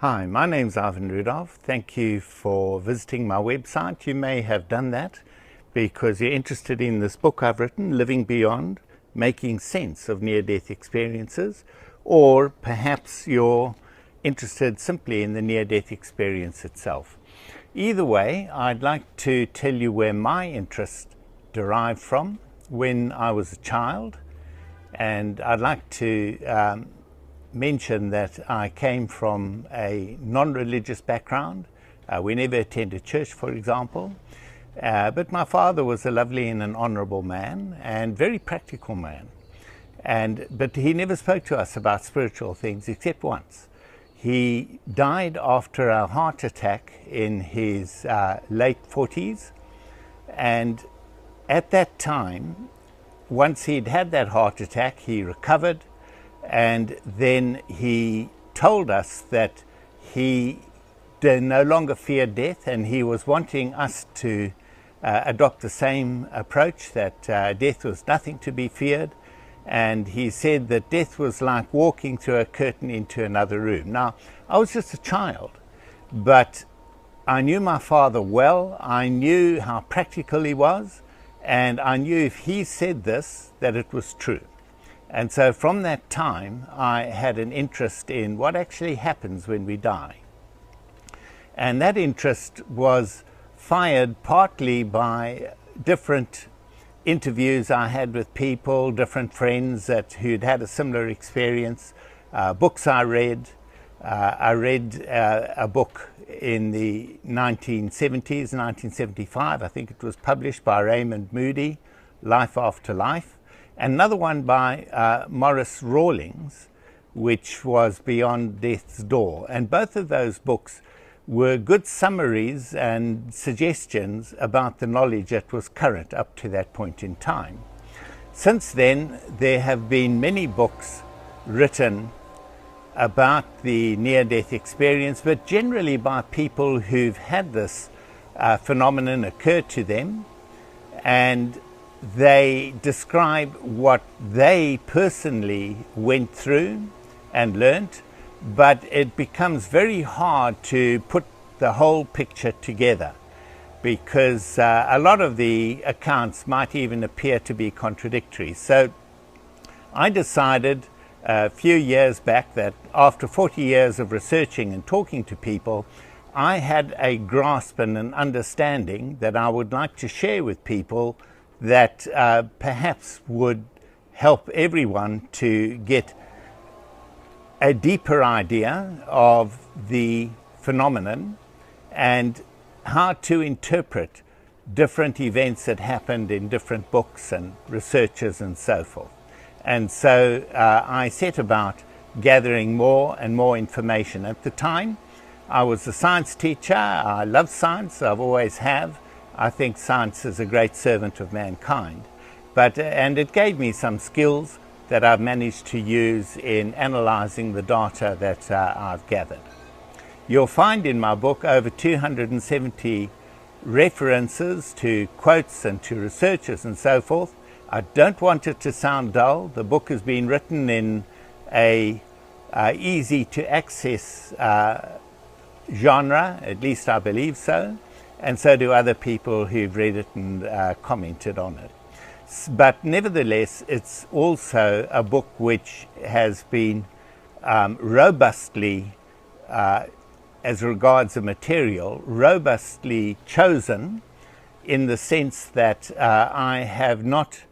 Hi, my name's Ivan Rudolph. Thank you for visiting my website. You may have done that because you're interested in this book I've written, Living Beyond, Making Sense of Near-Death Experiences, or perhaps you're interested simply in the near-death experience itself. Either way, I'd like to tell you where my interest derived from when I was a child, and I'd like to mention that I came from a non-religious background. We never attended church, for example, but my father was a lovely and an honorable man and very practical man. But he never spoke to us about spiritual things except once. He died after a heart attack in his late 40s, and at that time, once he'd had that heart attack, he recovered, and then he told us that he no longer feared death, and he was wanting us to adopt the same approach, that death was nothing to be feared. And he said that death was like walking through a curtain into another room. Now, I was just a child, but I knew my father well. I knew how practical he was, and I knew if he said this, that it was true. And so from that time, I had an interest in what actually happens when we die. And that interest was fired partly by different interviews I had with people, different friends who'd had a similar experience, books I read. I read a book in the 1970s, 1975, I think it was published by Raymond Moody, Life After Life. Another one by Maurice Rawlings, which was Beyond Death's Door. And both of those books were good summaries and suggestions about the knowledge that was current up to that point in time. Since then, there have been many books written about the near-death experience, but generally by people who've had this phenomenon occur to them, and they describe what they personally went through and learnt, but it becomes very hard to put the whole picture together because a lot of the accounts might even appear to be contradictory. So I decided a few years back that after 40 years of researching and talking to people, I had a grasp and an understanding that I would like to share with people that perhaps would help everyone to get a deeper idea of the phenomenon and how to interpret different events that happened in different books and researches and so forth. And so I set about gathering more and more information. At the time, I was a science teacher. I love science, I've always have. I think science is a great servant of mankind, and it gave me some skills that I've managed to use in analyzing the data that I've gathered. You'll find in my book over 270 references to quotes and to researchers and so forth. I don't want it to sound dull. The book has been written in a easy to access genre, at least I believe so. And so do other people who've read it and commented on it. But nevertheless, it's also a book which has been robustly, as regards the material, robustly chosen in the sense that I have not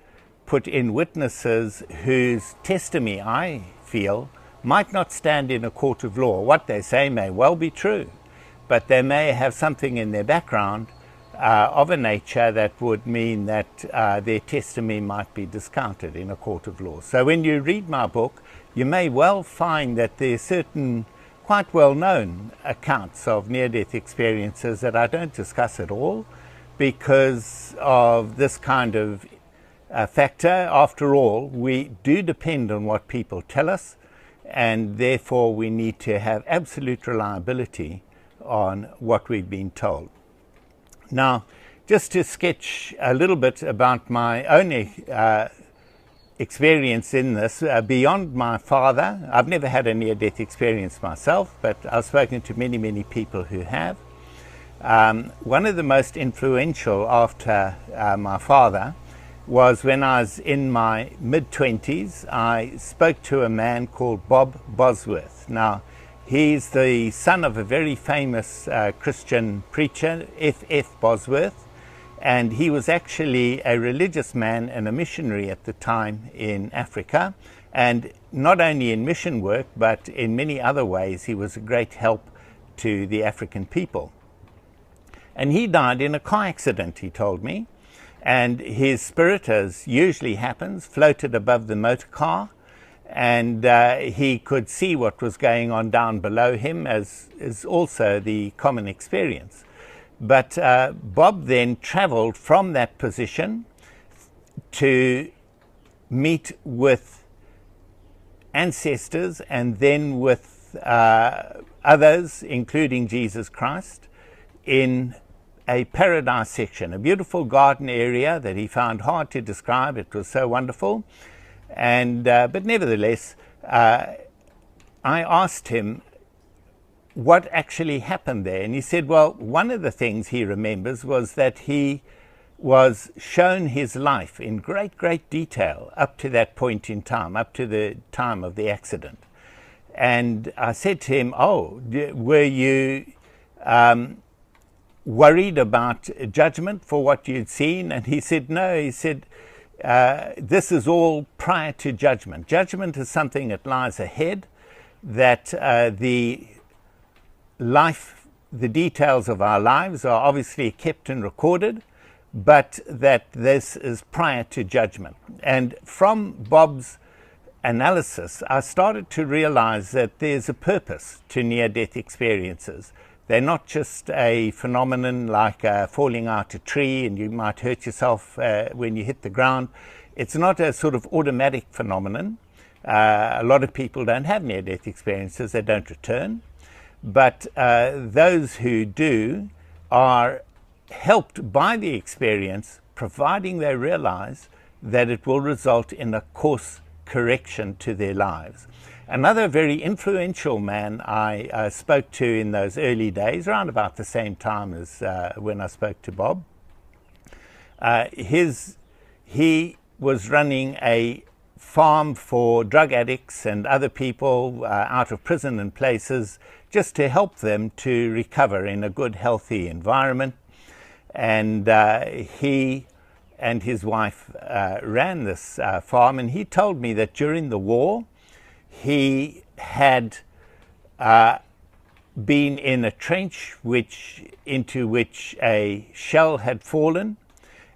put in witnesses whose testimony, I feel, might not stand in a court of law. What they say may well be true, but they may have something in their background of a nature that would mean that their testimony might be discounted in a court of law. So when you read my book, you may well find that there are certain quite well-known accounts of near-death experiences that I don't discuss at all because of this kind of factor. After all, we do depend on what people tell us, and therefore we need to have absolute reliability on what we've been told. Now, just to sketch a little bit about my own experience in this beyond my father. I've never had a near-death experience myself, but I've spoken to many, many people who have. One of the most influential after my father was when I was in my mid-20s. I spoke to a man called Bob Bosworth. Now, he's the son of a very famous Christian preacher, F.F. Bosworth, and he was actually a religious man and a missionary at the time in Africa, and not only in mission work, but in many other ways he was a great help to the African people. And he died in a car accident, he told me, and his spirit, as usually happens, floated above the motor car, and he could see what was going on down below him, as is also the common experience. But Bob then traveled from that position to meet with ancestors and then with others, including Jesus Christ, in a paradise section, a beautiful garden area that he found hard to describe. It was so wonderful. And but nevertheless, I asked him what actually happened there, and he said, well, one of the things he remembers was that he was shown his life in great detail up to that point in time, up to the time of the accident. And I said to him, oh, were you worried about judgment for what you'd seen? And he said, no. He said, this is all prior to judgment. Judgment is something that lies ahead, that the details of our lives are obviously kept and recorded, but that this is prior to judgment. And from Bob's analysis, I started to realize that there's a purpose to near-death experiences. They're not just a phenomenon like falling out a tree and you might hurt yourself when you hit the ground. It's not a sort of automatic phenomenon. A lot of people don't have near-death experiences, they don't return. But those who do are helped by the experience, providing they realize that it will result in a course correction to their lives. Another very influential man I spoke to in those early days, around about the same time as when I spoke to Bob, he was running a farm for drug addicts and other people out of prison and places, just to help them to recover in a good, healthy environment. And he and his wife ran this farm, and he told me that during the war, he had been in a trench into which a shell had fallen,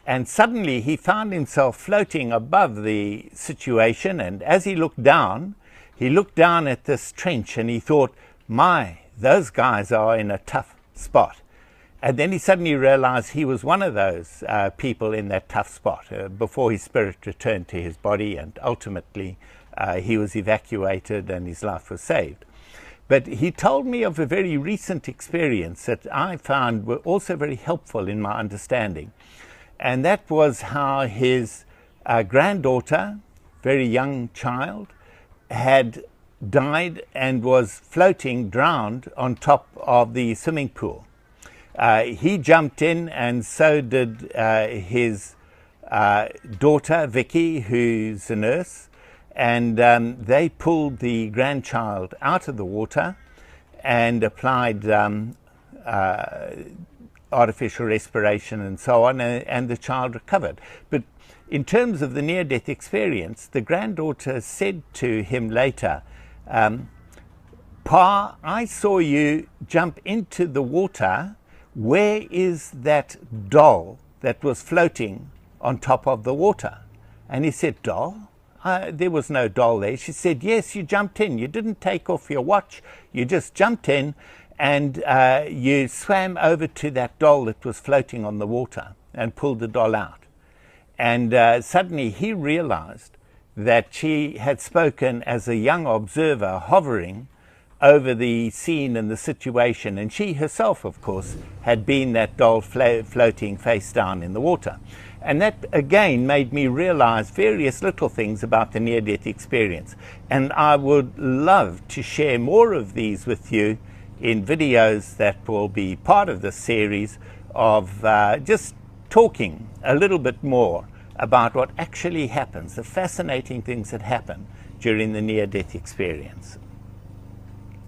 and suddenly he found himself floating above the situation. And as he looked down at this trench and he thought, my, those guys are in a tough spot. And then he suddenly realized he was one of those people in that tough spot before his spirit returned to his body, and ultimately he was evacuated and his life was saved. But he told me of a very recent experience that I found were also very helpful in my understanding. And that was how his granddaughter, very young child, had died and was floating, drowned, on top of the swimming pool. He jumped in, and so did his daughter, Vicky, who's a nurse, and they pulled the grandchild out of the water and applied artificial respiration and so on, and the child recovered. But in terms of the near-death experience, the granddaughter said to him later, Pa, I saw you jump into the water. Where is that doll that was floating on top of the water? And he said, doll? There was no doll there. She said, yes, you jumped in. You didn't take off your watch. You just jumped in and you swam over to that doll that was floating on the water and pulled the doll out. And suddenly he realized that she had spoken as a young observer hovering over the scene and the situation, and she herself, of course, had been that doll floating face down in the water. And that again made me realize various little things about the near-death experience. And I would love to share more of these with you in videos that will be part of this series of just talking a little bit more about what actually happens, the fascinating things that happen during the near-death experience.